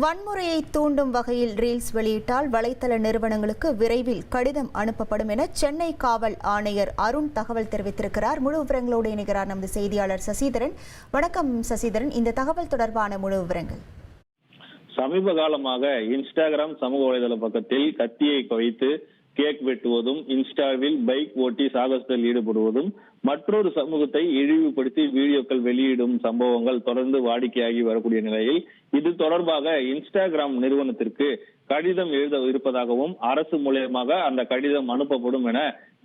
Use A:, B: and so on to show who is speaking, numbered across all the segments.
A: வன்முறையை தூண்டும் வகையில் ரீல்ஸ் வெளியிட்டால் வலைத்தள நிறுவனங்களுக்கு விரைவில் கடிதம் அனுப்பப்படும் என சென்னை காவல் ஆணையர் அருண் தகவல் தெரிவித்திருக்கிறார். முழு விவரங்களோடு இணைகிறார் நமது செய்தியாளர் சசிதரன். வணக்கம் சசிதரன், இந்த தகவல் தொடர்பான முழு விவரங்கள்.
B: சமீப காலமாக இன்ஸ்டாகிராம் சமூக வலைதள பக்கத்தில் கத்தியை வைத்து கேக் வெட்டுவதும், இன்ஸ்டாவில் பைக் ஓட்டி சாகசத்தில் ஈடுபடுவதும், மற்றொரு சமூகத்தை இழிவுபடுத்தி வீடியோக்கள் வெளியிடும் சம்பவங்கள் தொடர்ந்து வாடிக்கையாகி வரக்கூடிய நிலையில் இது தொடர்பாக இன்ஸ்டாகிராம் நிறுவனத்திற்கு கடிதம் எழுத இருப்பதாகவும் அரசு மூலமாக அந்த கடிதம் அனுப்பப்படும் என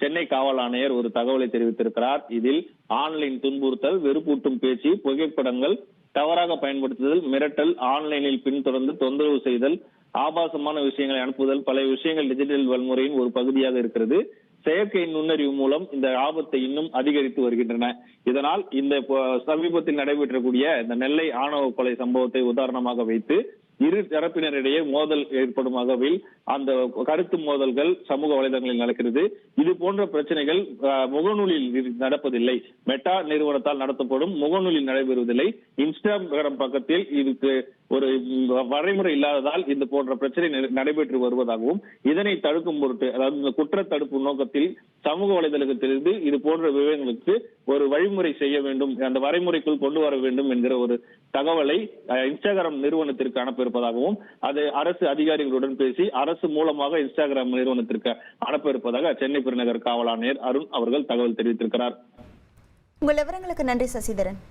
B: சென்னை காவல் ஆணையர் ஒரு தகவலை தெரிவித்திருக்கிறார். இதில் ஆன்லைன் துன்புறுத்தல், வெறுப்பூட்டும் பேச்சு, புகைப்படங்கள் தவறாக பயன்படுத்துதல், மிரட்டல், ஆன்லைனில் பின்தொடர்ந்து தொந்தரவு செய்தல், ஆபாசமான விஷயங்களை அனுப்புதல், பல விஷயங்கள் டிஜிட்டல் வன்முறையின் ஒரு பகுதியாக இருக்கிறது. செயற்கை நுண்ணறிவு மூலம் இந்த ஆபத்தை இன்னும் அதிகரித்து வருகின்றன. இதனால் இந்த சமீபத்தில் நடைபெற்றக்கூடிய இந்த நெல்லை ஆணவ கொலை சம்பவத்தை உதாரணமாக வைத்து இரு தரப்பினரிடையே மோதல் ஏற்படும் வகையில் அந்த கருத்து மோதல்கள் சமூக வலைதளங்களில் நடக்கிறது. இது போன்ற பிரச்சனைகள் முகநூலில் நடப்பதில்லை. மெட்டா நிறுவனத்தால் நடத்தப்படும் முகநூலில் நடைபெறுவதில்லை. இன்ஸ்டாகிராம் பக்கத்தில் இதுக்கு ஒரு வரைமுறை இல்லாததால் இந்த போன்ற பிரச்சனை நடைபெற்று வருவதாகவும், இதனை தடுக்கும் பொருட்டு, அதாவது இந்த குற்ற தடுப்பு நோக்கத்தில் சமூக வலைதளத்திலிருந்து இது போன்ற விவரங்களுக்கு ஒரு வழிமுறை செய்ய வேண்டும், அந்த வரைமுறைக்குள் கொண்டு வர வேண்டும் என்கிற ஒரு தகவலை இன்ஸ்டாகிராம் நிறுவனத்திற்கு அனுப்பியிருப்பதாகவும், அது அரசு அதிகாரிகளுடன் பேசி அரசு மூலமாக இன்ஸ்டாகிராம் நிறுவனத்திற்கு அனுப்ப இருப்பதாக சென்னை பெருநகர் காவல் ஆணையர் அருண் அவர்கள் தகவல் தெரிவித்திருக்கிறார்.
A: உங்கள் விவரங்களுக்கு நன்றி சசிதரன்.